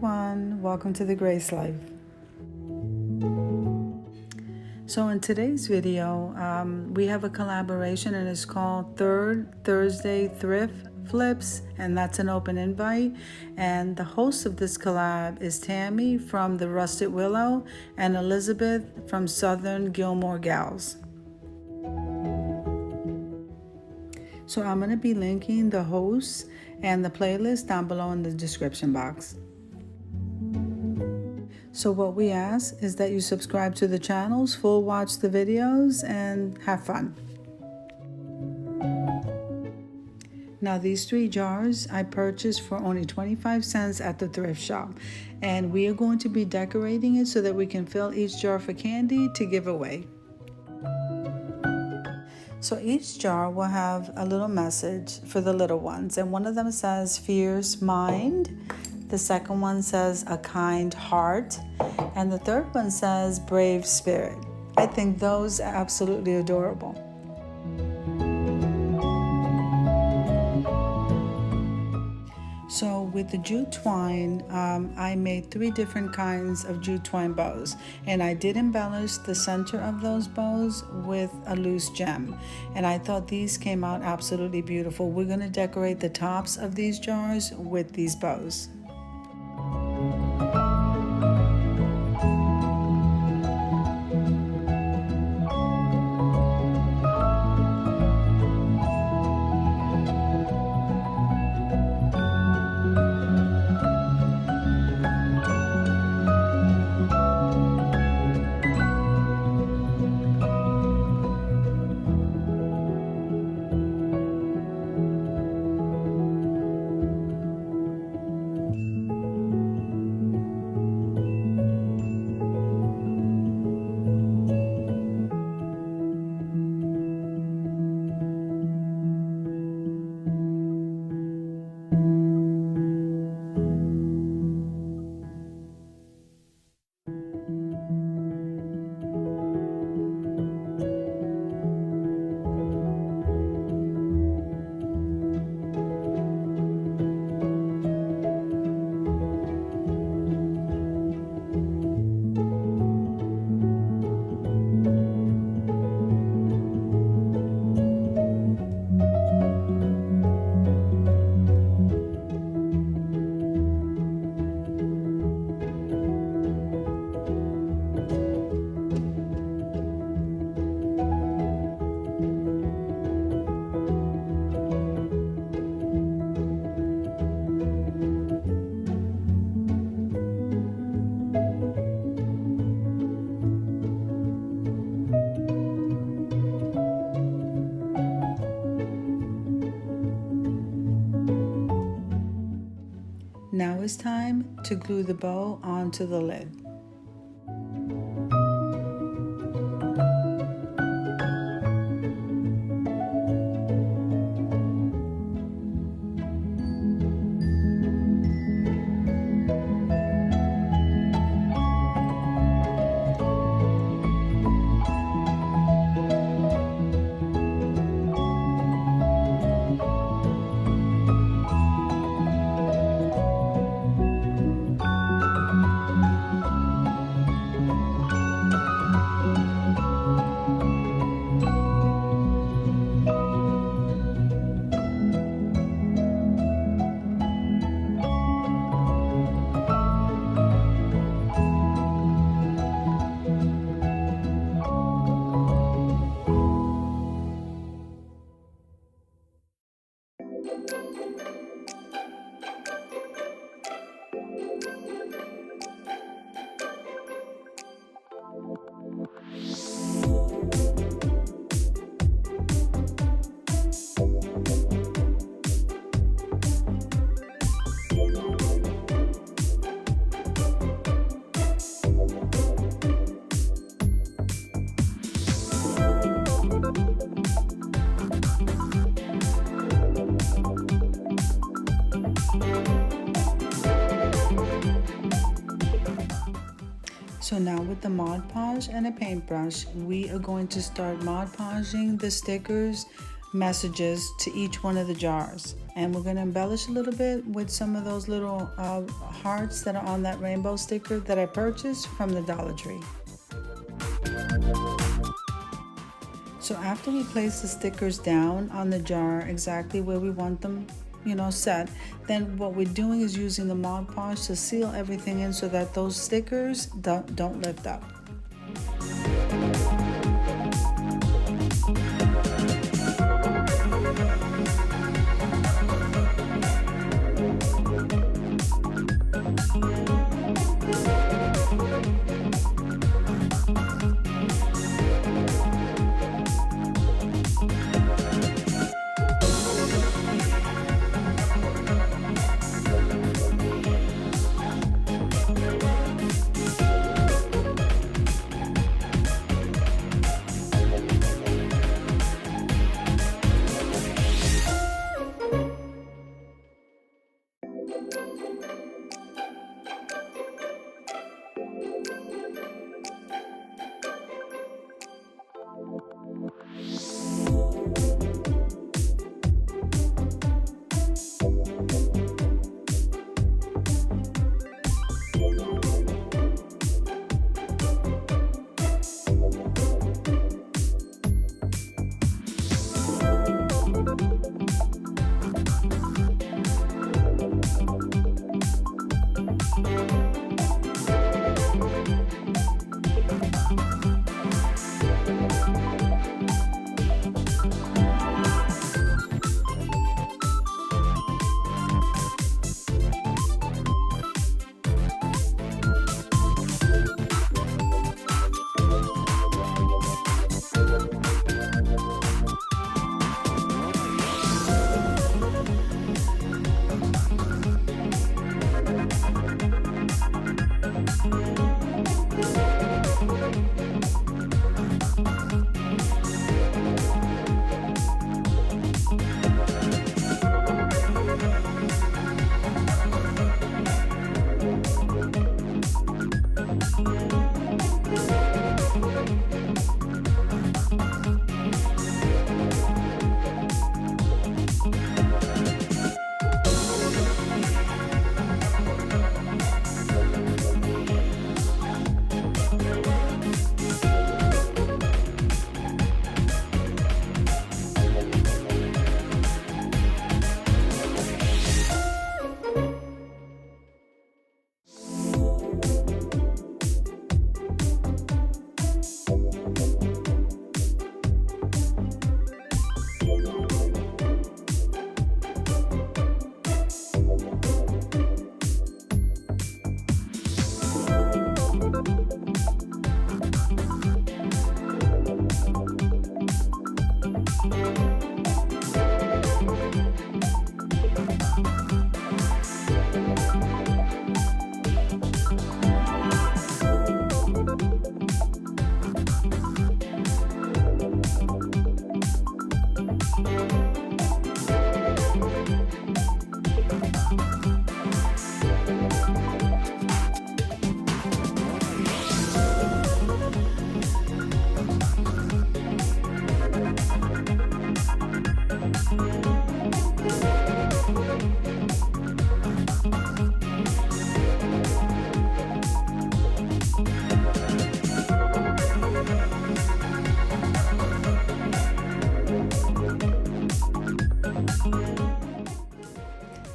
everyone, welcome to the Grace Life. So in today's video, we have a collaboration and it's called Thursday Thrift Flips, and that's an open invite. And the host of this collab is Tammy from the Rusted Willow and Elizabeth from Southern Gilmore Gals. So I'm going to be linking the hosts and the playlist down below in the description box. So what we ask is that you subscribe to the channels, full watch the videos, and have fun. Now these 3 jars I purchased for only 25 cents at the thrift shop, and we are going to be decorating it so that we can fill each jar for candy to give away. So each jar will have a little message for the little ones, and one of them says fierce mind. The second one says a kind heart, and the third one says brave spirit. I think those are absolutely adorable. So with the jute twine, I made 3 different kinds of jute twine bows, and I did embellish the center of those bows with a loose gem, and I thought these came out absolutely beautiful. We're going to decorate the tops of these jars with these bows. Now it's time to glue the bow onto the lid. So now with the Mod Podge and a paintbrush, we are going to start Mod Podging the stickers messages to each one of the jars. And we're going to embellish a little bit with some of those little hearts that are on that rainbow sticker that I purchased from the Dollar Tree. So after we place the stickers down on the jar exactly where we want them, set, then what we're doing is using the Mod Podge to seal everything in so that those stickers don't lift up.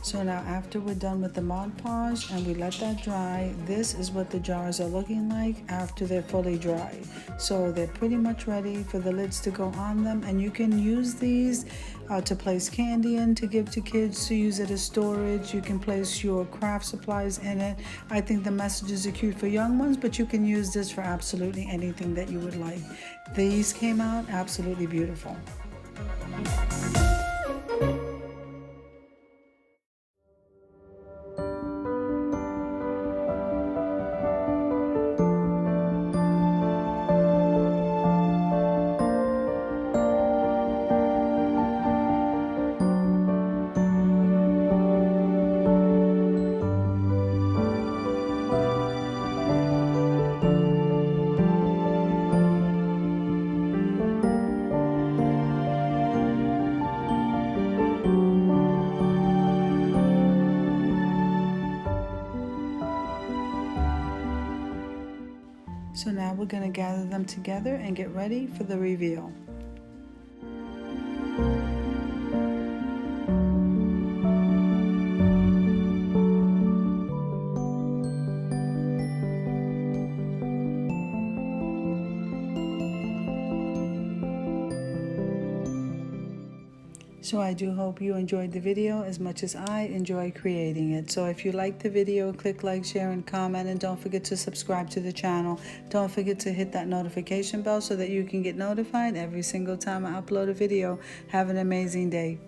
So now after we're done with the Mod Podge and we let that dry, this is what the jars are looking like after they're fully dry. So they're pretty much ready for the lids to go on them, and you can use these to place candy in to give to kids, to use it as storage. You can place your craft supplies in it. I think the messages are cute for young ones, but you can use this for absolutely anything that you would like. These came out absolutely beautiful. So now we're going to gather them together and get ready for the reveal. So I do hope you enjoyed the video as much as I enjoy creating it. So if you liked the video, click like, share, and comment, and don't forget to subscribe to the channel. Don't forget to hit that notification bell so that you can get notified every single time I upload a video. Have an amazing day.